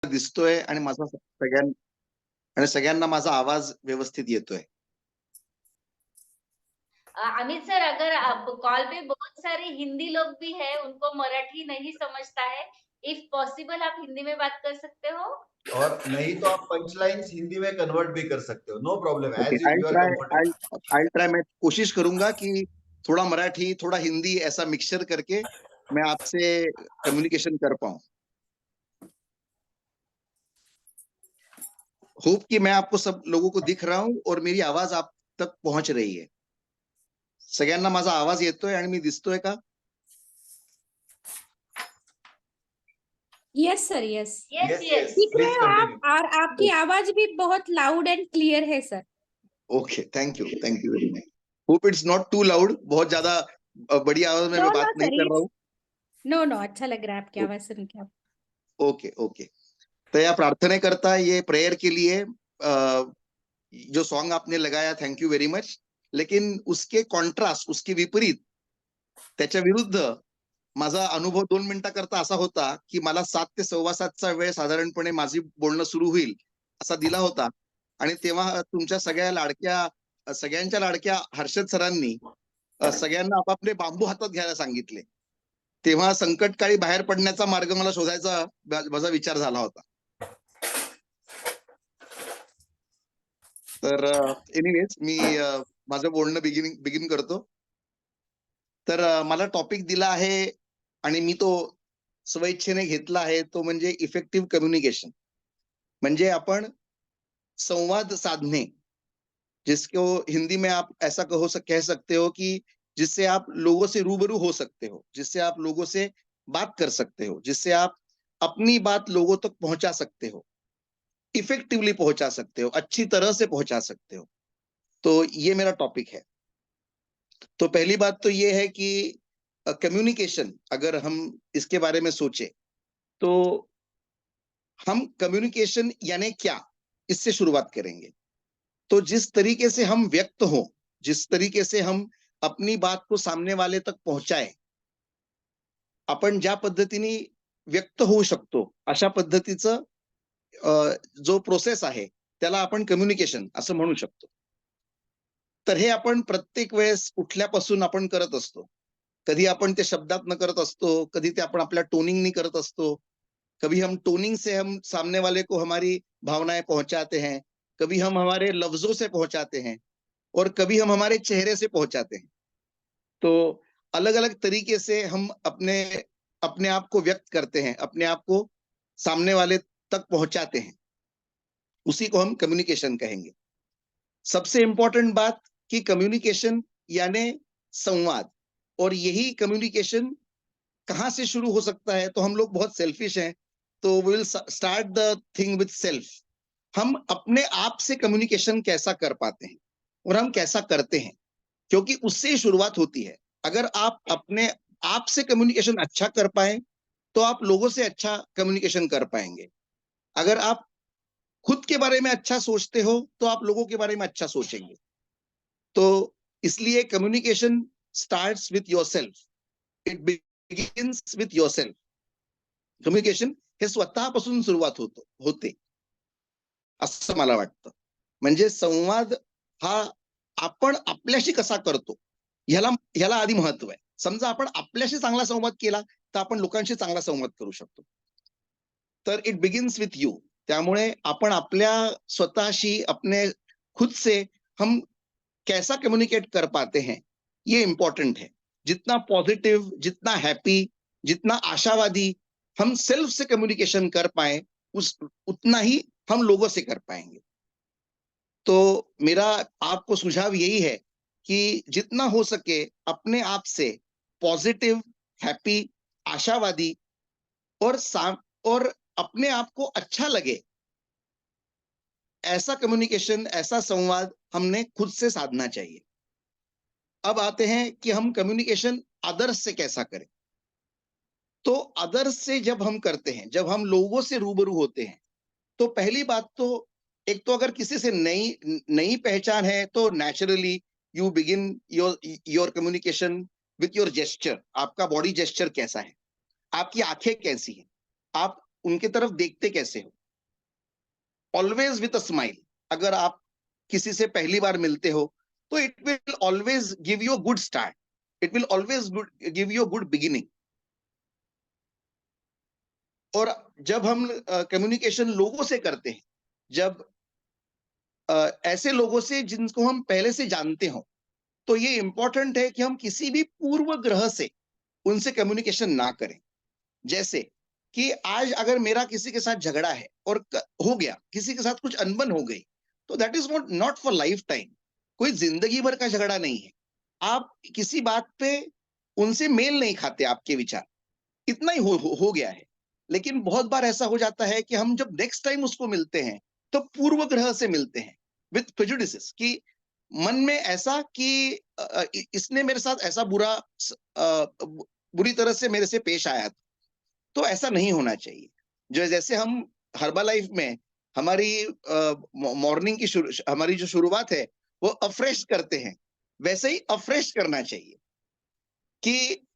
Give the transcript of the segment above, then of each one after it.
दिसतोय आणि माझा सगळ्यांना माझा आवाज व्यवस्थित येतोय. अमित सर, अगर आप कॉल पे बहुत सारे हिंदी लोग भी हैं, उनको मराठी नहीं समझता है, इफ पॉसिबल आप हिंदी में बात कर सकते हो? और नहीं तो आप पंचलाइन्स हिंदी में कन्वर्ट भी कर सकते हो, no problem, okay, as you are comfortable. I try, मैं कोशिश करूंगा कि थोड़ा मराठी, थोड़ा हिंदी ऐसा मिक्सचर करके मैं आपसे कम्युनिकेशन कर पाऊं। होप कि मैं आपको सब लोगों को दिख रहा हूं और मेरी आवाज आप तक पहुंच रही है। सगळ्यांना माझा आवाज येतोय आणि मी दिसतोय का? Yes sir, yes yes, yes. दिख रहे प्लीज हो आप, कंटिन्यू। और आपकी आवाज भी बहुत लाउड एंड क्लियर है sir. Okay, thank you very much. Hope it's not too loud, बहुत ज्यादा बड़ी आवाज में नो मैं नो बात नहीं सर, कर रहा हूँ। नो नो, अच्छा लग रहा है आपकी आवाज सुन के। आप ओके ओके, तो या प्रार्थने करता ये प्रेयर के लिए जो सॉन्ग आपने लगाया, थैंक यू वेरी मच। लेकिन उसके कॉन्ट्रास्ट, उसके विपरीत, त्याच्या विरुद्ध माझा अनुभव 2 मिनिटाकरता असा होता की मला 7 ते 7:15चा वेळ साधारणपणे माझी बोलणं सुरू होईल असा दिला होता. आणि तेव्हा तुमच्या सगळ्यांच्या लाडक्या हर्षद सरांनी सगळ्यांना आपापले बांबू हातात घ्यायला सांगितले. तेव्हा संकटकाळी बाहेर पडण्याचा मार्ग मला शोधायचा माझा विचार झाला होता. तर एनिवेज मी माझं बोलणं बिगिन करतो. तर मला टॉपिक दिला आहे आणि मी तो स्वइच्छेने घेतला आहे, तो म्हणजे इफेक्टिव्ह कम्युनिकेशन. म्हणजे आपण संवाद साधणे, जिसको हिंदी में आप ऐसा कह सकते हो कि जिससे आप लोगों से रूबरू हो सकते हो, जिससे आप लोगों से बात कर सकते हो, जिससे आप अपनी बात लोगों तक पहुंचा सकते हो, इफेक्टिवली पहुंचा सकते हो, अच्छी तरह से पहुंचा सकते हो। तो ये मेरा टॉपिक है। तो पहली बात तो ये है कि कम्युनिकेशन, अगर हम इसके बारे में सोचे तो हम कम्युनिकेशन यानी क्या, इससे शुरुआत करेंगे। तो जिस तरीके से हम व्यक्त हो, जिस तरीके से हम अपनी बात को सामने वाले तक पहुंचाए, आपण ज्या पद्धतीने व्यक्त होऊ शकतो अशा पद्धतीचं जो प्रोसेस आहे त्याला आपण कम्युनिकेशन असं म्हणू शकतो. तर हे आपण प्रत्येक वेळेस उठल्यापासून आपण करत असतो. कधी आपण ते शब्दात करत असतो, कधी ते आपण आपल्या टोनिंगनी करत असतो, कभी हम टोनिंग से हम सामने वाले को हमारी भावनाएं पहुंचाते हैं, कभी हम हमारे लफ्जों से पहुंचाते हैं और कभी हम हमारे चेहरे से पहुंचाते हैं। तो अलग अलग तरीके से हम अपने अपने आप को व्यक्त करते हैं, अपने आप को सामने वाले तक पहुंचाते हैं, उसी को हम कम्युनिकेशन कहेंगे। सबसे इंपॉर्टेंट बात कि कम्युनिकेशन यानी संवाद, और यही कम्युनिकेशन कहां से शुरू हो सकता है? तो हम लोग बहुत सेल्फिश हैं, तो will start the thing with self. हम अपने आप से कम्युनिकेशन कैसा कर पाते हैं और हम कैसा करते हैं, क्योंकि उससे ही शुरुआत होती है। अगर आप अपने आप से कम्युनिकेशन अच्छा कर पाए तो आप लोगों से अच्छा कम्युनिकेशन कर पाएंगे। अगर आप खुद के बारे में अच्छा सोचते हो तो आप लोगों के बारे में अच्छा सोचेंगे। तो इसलिए communication starts with yourself, it begins with yourself. Communication हे स्वतःपासून सुरुवात होते असं मला वाटतं। म्हणजे संवाद हा आपण आपल्याशी कसा करतो ह्याला आधी महत्व आहे। समजा आपण आपल्याशी चांगला संवाद केला तर आपण लोकांशी चांगला संवाद करू शकतो। तर इट बिगिन्स विथ यू। त्यामुळे आपण आपल्या स्वतःशी, अपने खुद से हम कैसा कम्युनिकेट कर पाते हैं, ये इंपॉर्टेंट है। जितना पॉजिटिव, जितना हैप्पी, जितना आशावादी हम सेल्फ से कम्युनिकेशन कर पाए, उतना ही हम लोगों से कर पाएंगे। तो मेरा आपको सुझाव यही है कि जितना हो सके अपने आप से पॉजिटिव, हैप्पी, आशावादी और और अपने आप को अच्छा लगे ऐसा कम्युनिकेशन, ऐसा संवाद हमने खुद से साधना चाहिए। अब आते हैं कि हम कम्युनिकेशन अदर्स से कैसा करें। तो अदर्स से जब हम करते हैं, जब हम लोगों से रूबरू होते हैं, तो पहली बात तो, एक तो अगर किसी से नई पहचान है तो naturally you begin your communication with your gesture. आपका बॉडी जेस्चर कैसा है, आपकी आंखें कैसी हैं, आप उनके तरफ देखते कैसे हो? Always with a smile. अगर आप किसी से पहली बार मिलते हो तो it will always give you a good start. It will always give you a good beginning. और जब हम कम्युनिकेशन लोगों से करते हैं, जब ऐसे लोगों से जिनको हम पहले से जानते हो, तो ये इंपॉर्टेंट है कि हम किसी भी पूर्व ग्रह से उनसे कम्युनिकेशन ना करें. जैसे कि आज अगर मेरा किसी के साथ झगड़ा है और हो गया, किसी के साथ कुछ अनबन हो गई, तो that is not for life time. कोई जिंदगी भर का झगड़ा नहीं है. आप किसी बात पे उनसे मेल नहीं खाते, आपके विचार इतना ही हो गया है. लेकिन बहुत बार ऐसा हो जाता है कि हम जब नेक्स्ट टाइम उसको मिलते हैं तो पूर्व ग्रह से मिलते हैं विथ प्रेजुडिसेस, कि मन में ऐसा कि इसने मेरे साथ ऐसा बुरी तरह से मेरे से पेश आया. तो ऐसा नहीं होना चाहिए. जैसे हम हर्बल लाइफ में हमारी मॉर्निंग की हमारी जो शुरुआत है वो अफ्रेश करते हैं, वैसे ही अफ्रेश करना चाहिए कि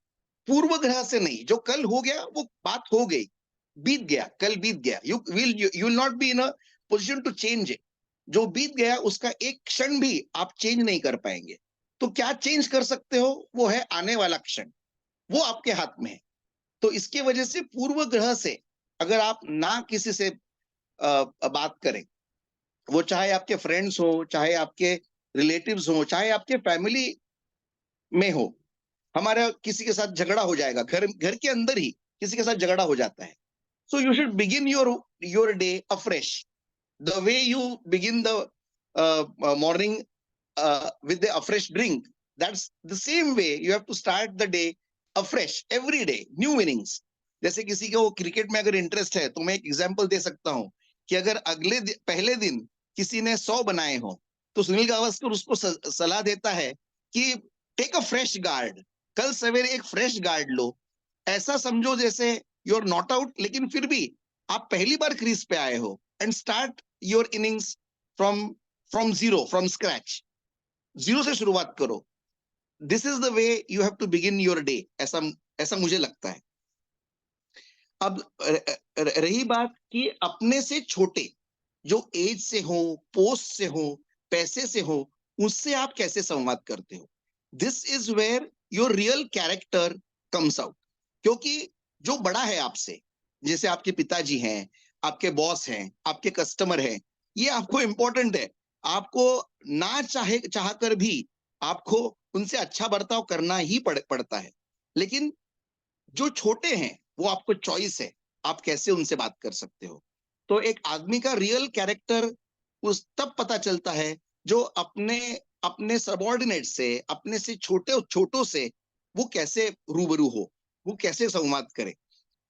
पूर्व ग्रह से नहीं. जो कल हो गया वो बात हो गई, बीत गया, कल बीत गया. You will not be in a position to change it. जो बीत गया उसका एक क्षण भी आप चेंज नहीं कर पाएंगे. तो क्या चेंज कर सकते हो? वो है आने वाला क्षण, वो आपके हाथ में है. तो इसके वजह से पूर्व ग्रह से अगर आप ना किसी से बात करें, वो चाहे आपके फ्रेंड्स हो, चाहे आपके रिलेटिव्स हो, चाहे आपके फैमिली में हो. हमारा किसी के साथ झगड़ा हो जाएगा, घर के अंदर ही किसी के साथ झगड़ा हो जाता है. So you should begin your day afresh. The way you begin the morning with the afresh drink, that's the same way you have to start the day afresh every day, new innings. जैसे किसी को cricket में अगर interest है तो मैं एक example दे सकता हूं कि अगर पहले दिन किसी ने 100 बनाए हो तो सुनील गावस्कर उसको सलाह देता है कि टेक अ फ्रेश गार्ड. कल सवेरे एक फ्रेश गार्ड लो. ऐसा समझो जैसे यू आर नॉट आउट, लेकिन फिर भी आप पहली बार क्रीज पे आए हो. And start your innings from zero, from scratch. Zero से शुरुआत करो. This is the way you have to begin your day. ऐसा ऐसा मुझे लगता है. अब रही बात कि अपने से छोटे जो एज से हो, पोस्ट से हो, पैसे से हो, उससे आप कैसे संवाद करते हो. This is where your real character comes out. क्योंकि जो बड़ा है आपसे, जैसे आपके पिताजी हैं, आपके बॉस हैं, आपके कस्टमर हैं, ये आपको इंपॉर्टेंट है. आपको ना चाहकर भी आपको उनसे अच्छा बर्ताव करना ही पड़ता है. लेकिन जो छोटे हैं वो आपको चॉइस है, आप कैसे उनसे बात कर सकते हो. तो एक आदमी का रियल कैरेक्टर उस तब पता चलता है जो अपने सबऑर्डिनेट से, अपने से छोटों से वो कैसे रूबरू हो, वो कैसे संवाद करे.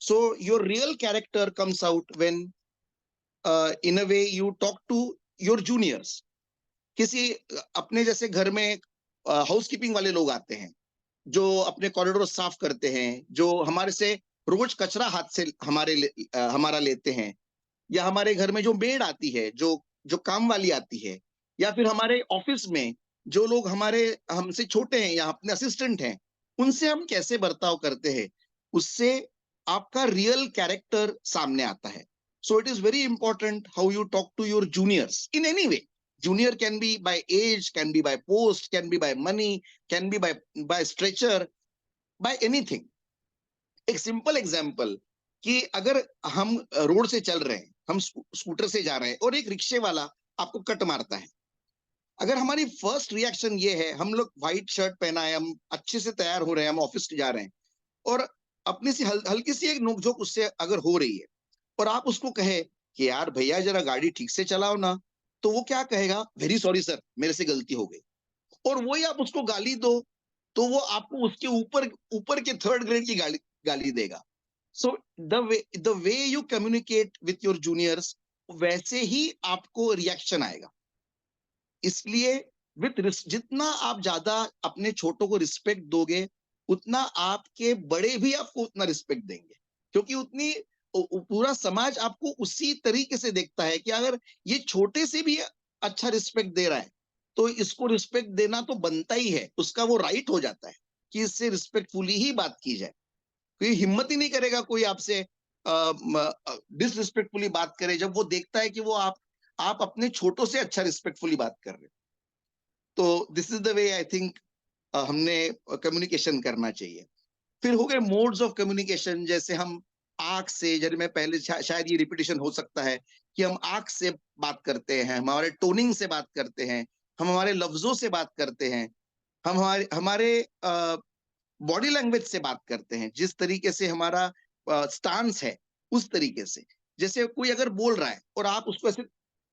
So your real character comes out when in a way you talk to your juniors. किसी अपने जैसे घर में हाउसकीपिंग वाले लोग आते हैं जो अपने कॉरिडोर साफ करते हैं, जो हमारे से रोज कचरा हाथ से हमारा लेते हैं, या हमारे घर में जो मेड आती है, जो जो काम वाली आती है, या फिर हमारे ऑफिस में जो लोग हमसे छोटे हैं या अपने असिस्टेंट हैं, उनसे हम कैसे बर्ताव करते हैं, उससे आपका रियल कैरेक्टर सामने आता है. So it is very important how you talk to your juniors in any way. Junior can be by age, can be by post, can be by money, can be by stature, by anything. एक simple example कि अगर हम road से चल रहे हैं, हम scooter से जा रहे हैं और एक रिक्शे वाला आपको कट मारता है. अगर हमारी फर्स्ट रिएक्शन ये है, हम लोग व्हाइट शर्ट पहना है, हम अच्छे से तैयार हो रहे हैं, हम ऑफिस जा रहे हैं, और अपनी सी हल्की सी एक नोकझोंक उससे अगर हो रही है और आप उसको कहे कि यार भैया जरा गाड़ी ठीक से चलाओ ना, तो वो क्या कहेगा? वेरी सॉरी सर, मेरे से गलती हो गई. और वही आप उसको गाली दो तो वो आपको उसके ऊपर के थर्ड ग्रेड की गाली देगा. So the way you communicate with your juniors, वैसे ही आपको रिएक्शन आएगा. इसलिए जितना आप ज्यादा अपने छोटों को रिस्पेक्ट दोगे, उतना आपके बड़े भी आपको उतना रिस्पेक्ट देंगे. क्योंकि पूरा समाज आपको उसी तरीके से देखता है कि अगर ये छोटे से भी अच्छा रिस्पेक्ट दे रहा है तो इसको रिस्पेक्ट देना तो बनता ही है. उसका वो राइट हो जाता है कि इससे रिस्पेक्टफुली ही बात की जाए. कोई हिम्मत ही नहीं करेगा कोई आपसे डिसरिस्पेक्टफुली बात करे, जब वो देखता है कि वो आप अपने छोटों से अच्छा रिस्पेक्टफुली बात कर रहे हो, तो this is the way I think हमने कम्युनिकेशन करना चाहिए। फिर हो गए मोड्स ऑफ कम्युनिकेशन, जैसे हम आंख से, जैसे मैं पहले शायद ये रिपीटिशन हो सकता है कि हम आंख से बात करते हैं, हमारे टोनिंग से बात करते हैं, हम हमारे लफ्जों से बात करते हैं, हम हमारे हमारे बॉडी लैंग्वेज से बात करते हैं, जिस तरीके से हमारा स्टांस है उस तरीके से। जैसे कोई अगर बोल रहा है और आप उसको ऐसे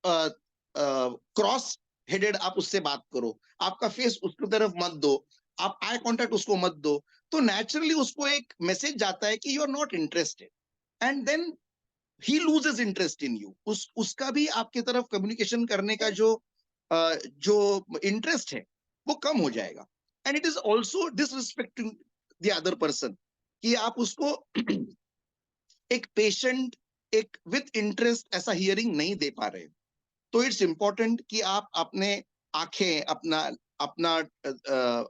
क्रॉस हेडेड आप उससे बात करो, आपका फेस उसकी तरफ मत दो, आप आई कांटेक्ट उसको मत दो, तो नेचुरली उसको एक मैसेज जाता है कि you are not interested, and then he loses interest in you. उसका भी आपकी तरफ कम्युनिकेशन करने का जो इंटरेस्ट है वो कम हो जाएगा। And it is also disrespecting the other person, कि आप उसको एक पेशेंट, एक विथ इंटरेस्ट ऐसा हियरिंग नहीं दे पा रहे। तो इट्स इंपॉर्टेंट कि आप अपने आंखें, अपना अपना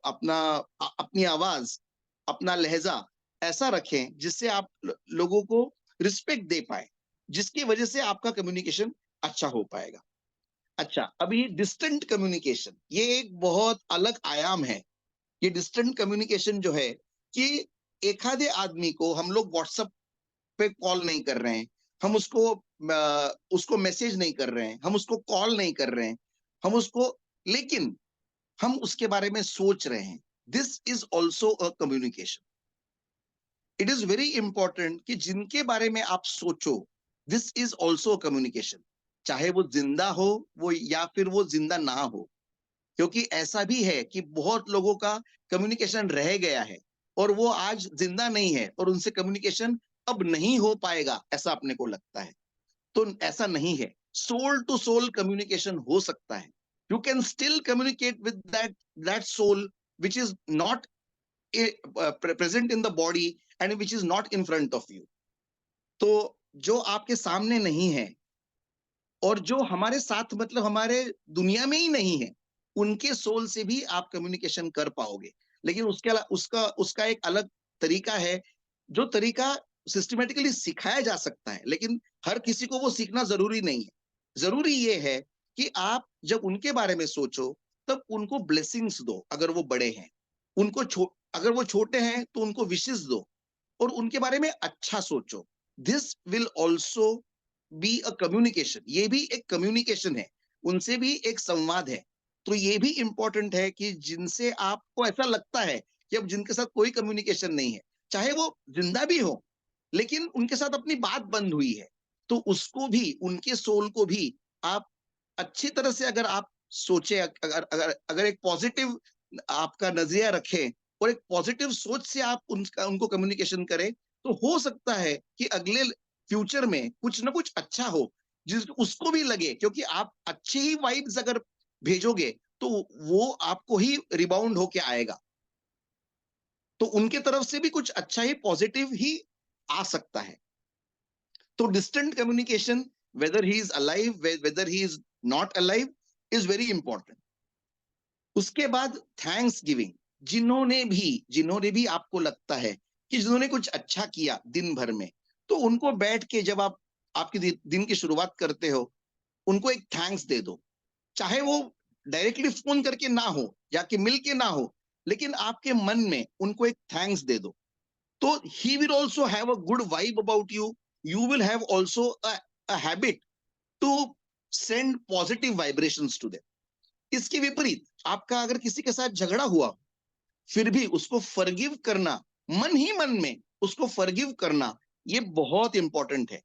अपना अपनी आवाज, अपना लहजा ऐसा रखें जिससे आप लोगों को रिस्पेक्ट दे पाए, जिसकी वजह से आपका कम्युनिकेशन अच्छा हो पाएगा। अच्छा, अभी डिस्टेंट कम्युनिकेशन, ये एक बहुत अलग आयाम है। ये डिस्टेंट कम्युनिकेशन जो है कि एखादे आदमी को हम लोग व्हाट्सएप पे कॉल नहीं कर रहे हैं, हम उसको मैसेज नहीं कर रहे हैं, हम उसको कॉल नहीं कर रहे हैं, हम उसको, लेकिन हम उसके बारे में सोच रहे हैं। This is also a communication. It is very important कि जिनके बारे में आप सोचो, दिस इज ऑल्सो कम्युनिकेशन, चाहे वो जिंदा हो वो या फिर वो जिंदा ना हो। क्योंकि ऐसा भी है कि बहुत लोगों का कम्युनिकेशन रह गया है और वो आज जिंदा नहीं है और उनसे कम्युनिकेशन अब नहीं हो पाएगा, ऐसा अपने को लगता है। तो ऐसा नहीं है, सोल टू सोल कम्युनिकेशन हो सकता है। You can still communicate with that soul which is not present in the body and which is not in front of you. तो जो आपके सामने नहीं है और जो हमारे साथ, मतलब हमारे दुनिया में ही नहीं है, उनके सोल से भी आप कम्युनिकेशन कर पाओगे। लेकिन उसका एक अलग तरीका है, जो तरीका सिस्टमेटिकली सिखाया जा सकता है, लेकिन हर किसी को वो सीखना जरूरी नहीं है। जरूरी ये है कि आप जब उनके बारे में सोचो तब उनको ब्लेसिंग्स दो, अगर वो बड़े हैं, अगर वो छोटे हैं तो उनको विशेष दो और उनके बारे में अच्छा सोचो। This will also be a communication, ये भी एक कम्युनिकेशन है, उनसे भी एक संवाद है। तो ये भी इंपॉर्टेंट है कि जिनसे आपको ऐसा लगता है कि अब जिनके साथ कोई कम्युनिकेशन नहीं है, चाहे वो जिंदा भी हो लेकिन उनके साथ अपनी बात बंद हुई है, तो उसको भी, उनके सोल को भी आप अच्छी तरह से अगर आप सोचे, अगर अगर अगर एक पॉजिटिव आपका नजरिया रखें और एक पॉजिटिव सोच से आप उनको कम्युनिकेशन करें, तो हो सकता है कि अगले फ्यूचर में कुछ ना कुछ अच्छा हो, जिस उसको भी लगे, क्योंकि आप अच्छी ही वाइब्स अगर भेजोगे तो वो आपको ही रिबाउंड होके आएगा। तो उनके तरफ से भी कुछ अच्छा ही, पॉजिटिव ही आ सकता है। तो distant communication, weather he is alive, weather he is not alive, is very important. उसके बाद थैंक्स गिविंग, जिन्होंने भी आपको लगता है कि जिन्होंने कुछ अच्छा किया दिन भर में, तो उनको बैठ के जब आप आपकी दिन की शुरुआत करते हो, उनको एक थैंक्स दे दो। चाहे वो डायरेक्टली फोन करके ना हो या कि मिल के ना हो, लेकिन आपके मन में उनको एक थैंक्स दे दो, तो he will also have a good vibe about you. You will have also a habit to send positive vibrations to them. इसके विपरीत आपका अगर किसी के साथ झगड़ा हुआ, फिर भी उसको फॉरगिव करना, मन ही मन में उसको फॉरगिव करना, ये बहुत इंपॉर्टेंट है।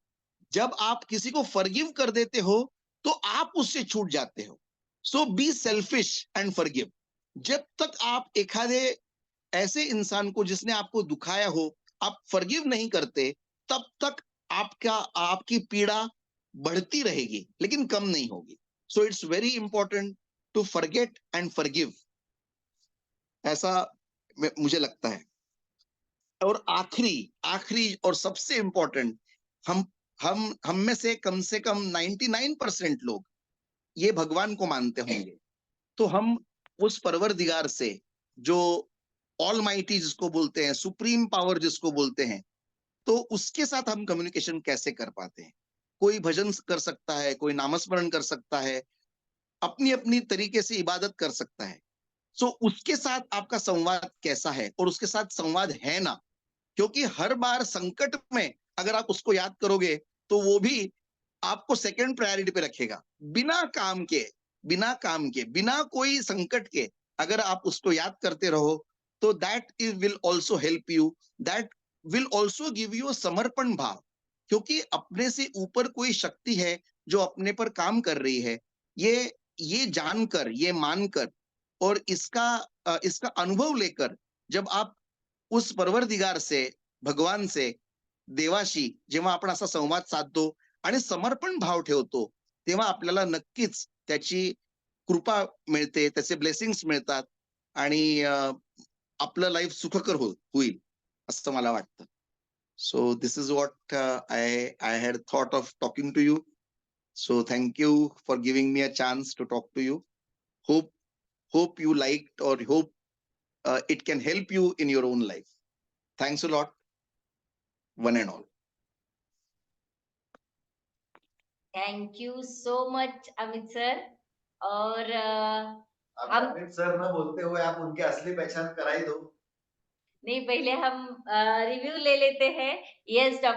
जब आप किसी को फॉरगिव कर देते हो तो आप उससे छूट जाते हो। सो बी सेल्फिश एंड फॉरगिव। जब तक आप एखादे ऐसे इंसान को जिसने आपको दुखाया हो आप फॉरगिव नहीं करते, तब तक आपकी पीड़ा बढ़ती रहेगी लेकिन कम नहीं होगी। So it's very important to forget and forgive, ऐसा मुझे लगता है। और आखिरी आखिरी और सबसे इंपॉर्टेंट, हम में से कम 99% लोग ये भगवान को मानते होंगे। तो हम उस परवरदिगार से, जो ऑल माइटी जिसको बोलते हैं, सुप्रीम पावर जिसको बोलते हैं, तो उसके साथ हम कम्युनिकेशन कैसे कर पाते हैं? कोई भजन कर सकता है, कोई नामस्मरण कर सकता है, अपनी-अपनी तरीके से इबादत कर सकता है। सो उसके साथ आपका संवाद कैसा है? और उसके साथ संवाद है ना, क्योंकि हर बार संकट में अगर आप उसको याद करोगे, तो वो भी आपको सेकंड प्रायोरिटी पे रखेगा। बिना कोई संकट के अगर आप उसको याद करते रहो, तो that is will also help you, that will also give you अ समर्पण भाव। क्योंकि अपने से ऊपर कोई शक्ति है जो अपने पर काम कर रही है। ये जानकर, ये मानकर और इसका अनुभव लेकर जब आप उस परवरदिगार से, भगवान से, देवाशी जेव्हा आपण असा संवाद साधतो आणि समर्पण भाव ठेवतो, तेव्हा आपल्याला नक्कीच त्याची कृपा मिळते, त्याचे ब्लेसिंग्स मिळतात आणि आपलं लाईफ सुखकर होईल, असं मला वाटतं. So this is what I had thought of talking to you. So thank you for giving me a chance to talk to you. Hope hope you liked or hope it can help you in your own life. Thanks a lot, one and all. Thank you so much Amit sir. और आप हम Amit sir न बोलते हुए आप उनकी असली पहचान करा ही दो। नहीं, पहले हम रिव्यू ले लेते हैं। Yes doctor